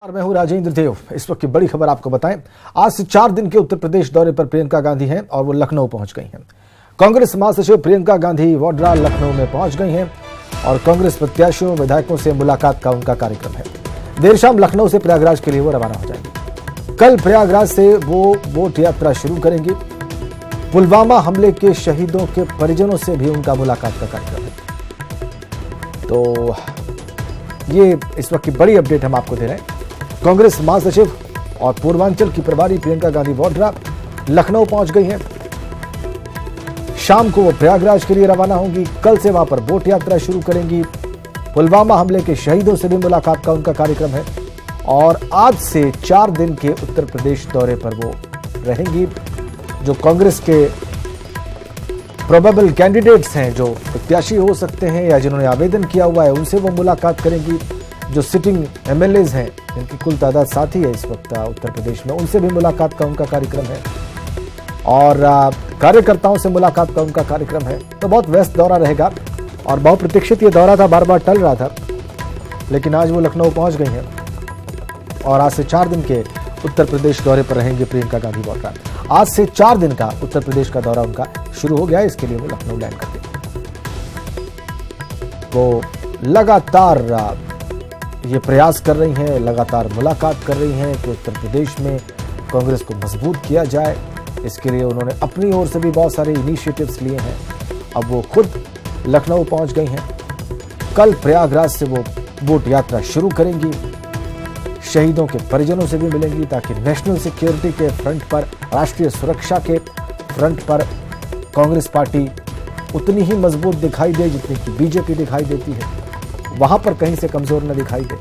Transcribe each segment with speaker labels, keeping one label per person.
Speaker 1: और मैं हूं राजेंद्र देव। इस वक्त की बड़ी खबर आपको बताएं। आज से 4 दिन के उत्तर प्रदेश दौरे पर प्रियंका गांधी हैं और वो लखनऊ पहुंच गई हैं। कांग्रेस महासचिव प्रियंका गांधी वाड्रा लखनऊ में पहुंच गई हैं और कांग्रेस प्रत्याशियों विधायकों से मुलाकात का उनका कार्यक्रम है। देर शाम लखनऊ से प्रयागराज के लिए वो रवाना हो जाएंगी। कल प्रयागराज से वो बोट यात्रा शुरू करेंगी। पुलवामा हमले के शहीदों के परिजनों से भी उनका मुलाकात का कार्यक्रम है। तो ये इस वक्त की बड़ी अपडेट हम आपको दे रहे हैं। कांग्रेस महासचिव और पूर्वांचल की प्रभारी प्रियंका गांधी वाड्रा लखनऊ पहुंच गई हैं। शाम को वो प्रयागराज के लिए रवाना होंगी। कल से वहां पर बोट यात्रा शुरू करेंगी। पुलवामा हमले के शहीदों से भी मुलाकात का उनका कार्यक्रम है और आज से 4 दिन के उत्तर प्रदेश दौरे पर वो रहेंगी। जो कांग्रेस के प्रोबेबल कैंडिडेट्स हैं, जो प्रत्याशी हो सकते हैं या जिन्होंने आवेदन किया हुआ है, उनसे वो मुलाकात करेंगी। जो सिटिंग एमएलएज हैं, जिनकी कुल तादाद 7 ही है इस वक्त उत्तर प्रदेश में, उनसे भी मुलाकात का उनका कार्यक्रम है और कार्यकर्ताओं से मुलाकात का उनका कार्यक्रम है। तो बहुत व्यस्त दौरा रहेगा और बहुप्रतीक्षित ये दौरा था, बार बार टल रहा था, लेकिन आज वो लखनऊ पहुंच गई हैं और आज से 4 दिन के उत्तर प्रदेश दौरे पर रहेंगे प्रियंका गांधी वाड्रा। आज से 4 दिन का उत्तर प्रदेश का दौरा उनका शुरू हो गया है। इसके लिए वो लखनऊ लैंड करते वो लगातार ये प्रयास कर रही हैं, लगातार मुलाकात कर रही हैं कि उत्तर प्रदेश में कांग्रेस को मजबूत किया जाए। इसके लिए उन्होंने अपनी ओर से भी बहुत सारे इनिशिएटिव्स लिए हैं। अब वो खुद लखनऊ पहुंच गई हैं। कल प्रयागराज से वो बोट यात्रा शुरू करेंगी। शहीदों के परिजनों से भी मिलेंगी ताकि नेशनल सिक्योरिटी के फ्रंट पर, राष्ट्रीय सुरक्षा के फ्रंट पर कांग्रेस पार्टी उतनी ही मजबूत दिखाई दे जितनी कि बीजेपी दिखाई देती है, वहां पर कहीं से कमजोर न दिखाई दे।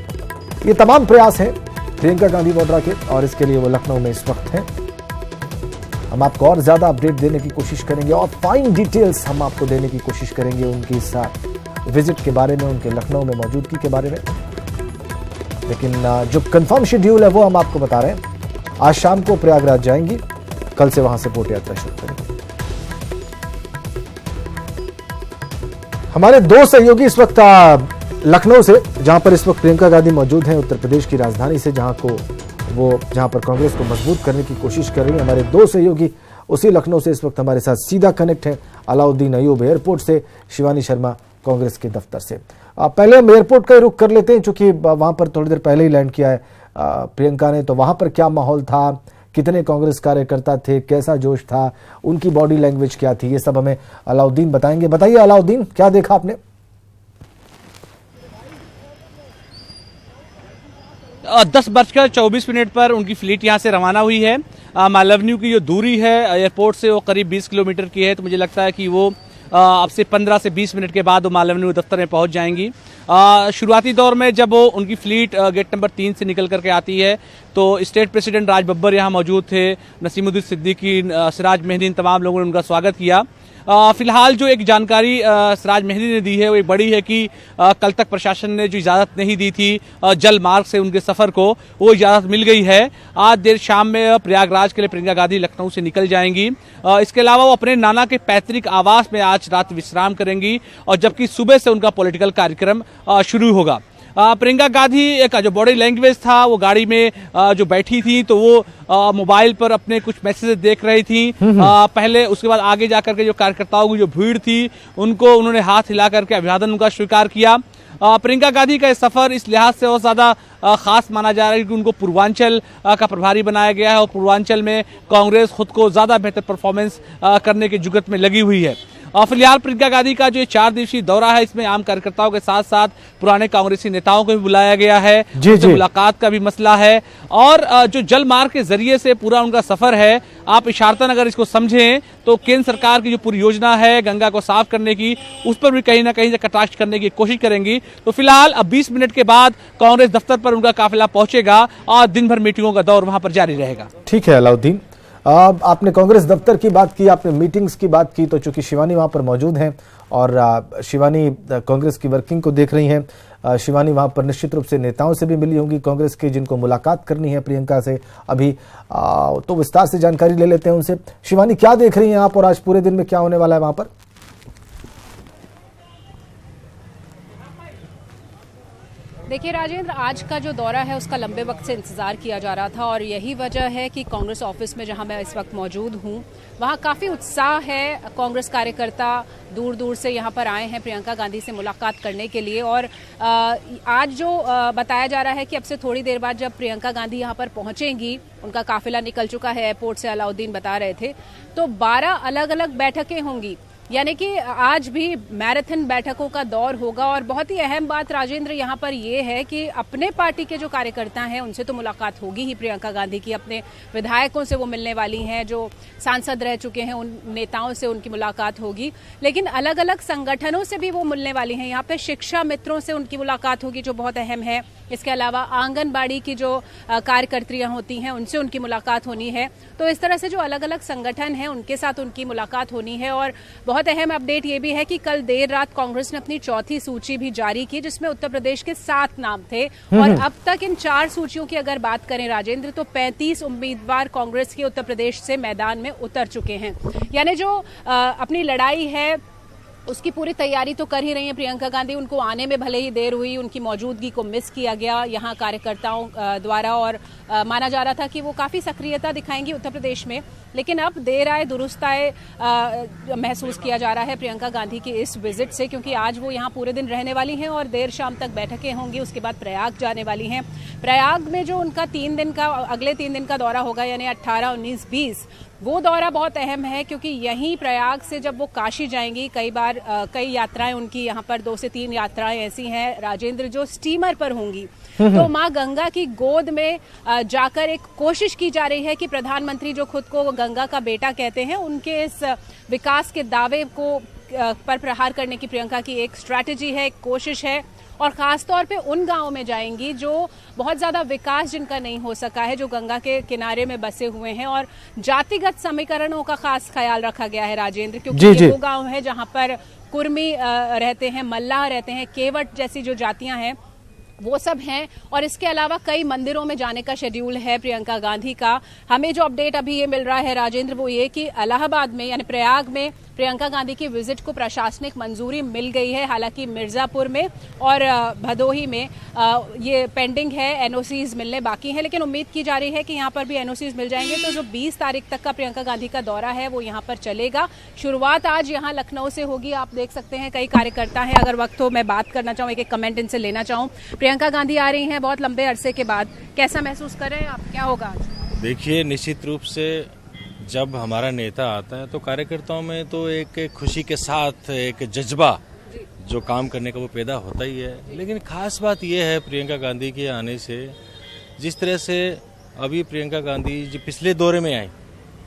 Speaker 1: ये तमाम प्रयास हैं प्रियंका गांधी वाड्रा के और इसके लिए वो लखनऊ में इस वक्त हैं। हम आपको और ज्यादा अपडेट देने की कोशिश करेंगे और फाइन डिटेल्स हम आपको देने की कोशिश करेंगे उनकी इस विजिट के बारे में, उनके लखनऊ में मौजूदगी के बारे में। लेकिन जो कंफर्म शेड्यूल है वो हम आपको बता रहे हैं। आज शाम को प्रयागराज जाएंगी, कल से वहां से बोट यात्रा शुरू करेंगे। हमारे 2 सहयोगी इस वक्त लखनऊ से, जहां पर इस वक्त प्रियंका गांधी मौजूद हैं, उत्तर प्रदेश की राजधानी से, जहां पर कांग्रेस को मजबूत करने की कोशिश कर रही है। हमारे 2 सहयोगी उसी लखनऊ से इस वक्त हमारे साथ सीधा कनेक्ट हैं। अलाउद्दीन अयूब एयरपोर्ट से, शिवानी शर्मा कांग्रेस के दफ्तर से। पहले हम एयरपोर्ट का रुख कर लेते हैं, क्योंकि वहां पर थोड़ी देर पहले ही लैंड किया है प्रियंका ने। तो वहां पर क्या माहौल था, कितने कांग्रेस कार्यकर्ता थे, कैसा जोश था, उनकी बॉडी लैंग्वेज क्या थी, ये सब हमें अलाउद्दीन बताएंगे। बताइए अलाउद्दीन, क्या देखा आपने?
Speaker 2: 10:24 पर उनकी फ्लीट यहां से रवाना हुई है। मालवन्यू की जो दूरी है एयरपोर्ट से वो करीब 20 किलोमीटर की है। तो मुझे लगता है कि वो अब से 15 से 20 मिनट के बाद वो मालवन्यू दफ्तर में पहुंच जाएंगी। शुरुआती दौर में जब वो उनकी फ्लीट गेट नंबर 3 से निकल करके आती है तो स्टेट प्रेसिडेंट राज बब्बर यहाँ मौजूद थे, नसीमुद्दीन सिद्दीकी, सिराज मेहदी, तमाम लोगों ने उनका स्वागत किया। फिलहाल जो एक जानकारी सिराज मेहदी ने दी है वो एक बड़ी है कि कल तक प्रशासन ने जो इजाज़त नहीं दी थी जल मार्ग से उनके सफ़र को, वो इजाज़त मिल गई है। आज देर शाम में प्रयागराज के लिए प्रियंका गांधी लखनऊ से निकल जाएंगी। इसके अलावा वो अपने नाना के पैतृक आवास में आज रात विश्राम करेंगी और जबकि सुबह से उनका पॉलिटिकल कार्यक्रम शुरू होगा। प्रियंका गांधी का जो बॉडी लैंग्वेज था, वो गाड़ी में जो बैठी थी तो वो मोबाइल पर अपने कुछ मैसेजेस देख रही थी पहले। उसके बाद आगे जाकर के जो कार्यकर्ताओं की जो भीड़ थी उनको उन्होंने हाथ हिला करके अभिवादन उनका स्वीकार किया। प्रियंका गांधी का सफर इस लिहाज से और ज्यादा खास माना जा रहा है कि उनको पूर्वांचल का प्रभारी बनाया गया है और पूर्वांचल में कांग्रेस खुद को ज्यादा बेहतर परफॉर्मेंस करने की जुगत में लगी हुई है। फिलहाल प्रियंका गांधी का जो 4 दिवसीय दौरा है, इसमें आम कार्यकर्ताओं के साथ साथ पुराने कांग्रेसी नेताओं को भी बुलाया गया है। उनसे मुलाकात का भी मसला है और जो जल मार्ग के जरिए से पूरा उनका सफर है, आप इशारतन अगर इसको समझें तो केंद्र सरकार की जो पूरी योजना है गंगा को साफ करने की, उस पर भी कहीं ना कहीं से कटाक्ष करने की कोशिश करेंगी। तो फिलहाल अब 20 मिनट के बाद कांग्रेस दफ्तर पर उनका काफिला पहुंचेगा और दिन भर मीटिंगों का दौर वहां पर जारी रहेगा।
Speaker 1: ठीक है अलाउद्दीन, आपने कांग्रेस दफ्तर की बात की, आपने मीटिंग्स की बात की, तो चूंकि शिवानी वहां पर मौजूद हैं और शिवानी कांग्रेस की वर्किंग को देख रही हैं, शिवानी वहां पर निश्चित रूप से नेताओं से भी मिली होंगी कांग्रेस के, जिनको मुलाकात करनी है प्रियंका से अभी। तो विस्तार से जानकारी ले लेते हैं उनसे। शिवानी, क्या देख रही हैं आप और आज पूरे दिन में क्या होने वाला है वहां पर?
Speaker 3: देखिए राजेंद्र, आज का जो दौरा है उसका लंबे वक्त से इंतजार किया जा रहा था और यही वजह है कि कांग्रेस ऑफिस में जहां मैं इस वक्त मौजूद हूं वहां काफी उत्साह है। कांग्रेस कार्यकर्ता दूर दूर से यहां पर आए हैं प्रियंका गांधी से मुलाकात करने के लिए और आज जो बताया जा रहा है कि अब से थोड़ी देर बाद जब प्रियंका गांधी यहां पर पहुंचेंगी, उनका काफिला निकल चुका है एयरपोर्ट से, अलाउद्दीन बता रहे थे, तो 12 अलग अलग बैठकें होंगी। यानी कि आज भी मैराथन बैठकों का दौर होगा। और बहुत ही अहम बात राजेंद्र यहाँ पर ये है कि अपने पार्टी के जो कार्यकर्ता हैं उनसे तो मुलाकात होगी ही प्रियंका गांधी की, अपने विधायकों से वो मिलने वाली हैं, जो सांसद रह चुके हैं उन नेताओं से उनकी मुलाकात होगी, लेकिन अलग अलग संगठनों से भी वो मिलने वाली हैं। यहाँ पे शिक्षा मित्रों से उनकी मुलाकात होगी जो बहुत अहम है। इसके अलावा आंगनबाड़ी की जो कार्यकर्त्रियां होती हैं उनसे उनकी मुलाकात होनी है। तो इस तरह से जो अलग अलग संगठन हैं उनके साथ उनकी मुलाकात होनी है। और बहुत अहम अपडेट ये भी है कि कल देर रात कांग्रेस ने अपनी चौथी सूची भी जारी की जिसमें उत्तर प्रदेश के 7 नाम थे और अब तक इन 4 सूचियों की अगर बात करें राजेंद्र तो 35 उम्मीदवार कांग्रेस के उत्तर प्रदेश से मैदान में उतर चुके हैं। यानी जो अपनी लड़ाई है उसकी पूरी तैयारी तो कर ही रही है प्रियंका गांधी। उनको आने में भले ही देर हुई, उनकी मौजूदगी को मिस किया गया यहाँ कार्यकर्ताओं द्वारा और माना जा रहा था कि वो काफ़ी सक्रियता दिखाएंगी उत्तर प्रदेश में, लेकिन अब देर आए दुरुस्त आए महसूस किया जा रहा है प्रियंका गांधी की इस विजिट से, क्योंकि आज वो यहाँ पूरे दिन रहने वाली हैं और देर शाम तक बैठकें होंगी। उसके बाद प्रयाग जाने वाली हैं। प्रयाग में जो उनका अगले 3 दिन का दौरा होगा यानी 18, 19, 20, वो दौरा बहुत अहम है क्योंकि यहीं प्रयाग से जब वो काशी जाएंगी, कई यात्राएं उनकी यहाँ पर 2 से 3 यात्राएं ऐसी हैं राजेंद्र जो स्टीमर पर होंगी। तो माँ गंगा की गोद में जाकर एक कोशिश की जा रही है कि प्रधानमंत्री जो खुद को गंगा का बेटा कहते हैं उनके इस विकास के दावे को पर प्रहार करने की प्रियंका की एक स्ट्रैटेजी है, एक कोशिश है। और खासतौर पे उन गांवों में जाएंगी जो बहुत ज्यादा विकास जिनका नहीं हो सका है, जो गंगा के किनारे में बसे हुए हैं, और जातिगत समीकरणों का खास ख्याल रखा गया है राजेंद्र, क्योंकि ये वो गांव है जहां पर कुर्मी रहते हैं, मल्लाह रहते हैं, केवट जैसी जो जातियां हैं वो सब हैं। और इसके अलावा कई मंदिरों में जाने का शेड्यूल है प्रियंका गांधी का। हमें जो अपडेट अभी ये मिल रहा है राजेंद्र वो ये कि इलाहाबाद में यानी प्रयाग में प्रियंका गांधी की विजिट को प्रशासनिक मंजूरी मिल गई है। हालांकि मिर्जापुर में और भदोही में ये पेंडिंग है, एनओसीज मिलने बाकी हैं, लेकिन उम्मीद की जा रही है कि यहाँ पर भी एनओसीज मिल जाएंगे। तो जो 20 तारीख तक का प्रियंका गांधी का दौरा है वो यहाँ पर चलेगा। शुरुआत आज यहाँ लखनऊ से होगी। आप देख सकते हैं कई कार्यकर्ता हैं, अगर वक्त हो मैं बात करना चाहूँ, एक कमेंट इनसे लेना चाहूँ। प्रियंका गांधी आ रही हैं बहुत लंबे अरसे के बाद, कैसा महसूस कर रहे हैं आप, क्या होगा आज?
Speaker 4: देखिए, निश्चित रूप से जब हमारा नेता आता है तो कार्यकर्ताओं में तो एक खुशी के साथ एक जज्बा जो काम करने का वो पैदा होता ही है। लेकिन खास बात यह है प्रियंका गांधी के आने से, जिस तरह से अभी प्रियंका गांधी जो पिछले दौरे में आई,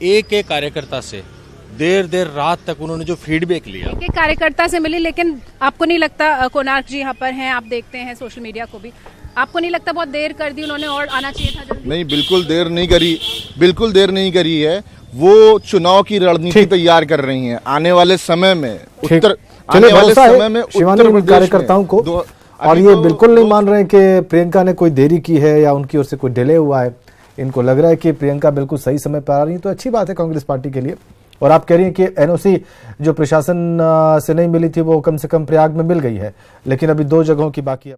Speaker 4: एक कार्यकर्ता से देर रात तक उन्होंने जो फीडबैक लिया,
Speaker 3: एक कार्यकर्ता से मिली। लेकिन आपको नहीं लगता, कोणार्क जी यहाँ पर हैं, आप देखते हैं सोशल मीडिया को भी, आपको नहीं लगता बहुत देर कर दी उन्होंने और आना चाहिए था जल्दी?
Speaker 5: नहीं, बिल्कुल देर नहीं करी है। वो चुनाव की रणनीति तैयार कर रही हैं आने वाले समय में
Speaker 1: शिवानी कार्यकर्ताओं को। और ये बिल्कुल नहीं मान रहे हैं कि प्रियंका ने कोई देरी की है या उनकी ओर से कोई डिले हुआ है। इनको लग रहा है कि प्रियंका बिल्कुल सही समय पर आ रही है, तो अच्छी बात है कांग्रेस पार्टी के लिए। और आप कह रही हैं कि एनओसी जो प्रशासन से नहीं मिली थी वो कम से कम प्रयाग में मिल गई है, लेकिन अभी 2 जगहों की बाकी है।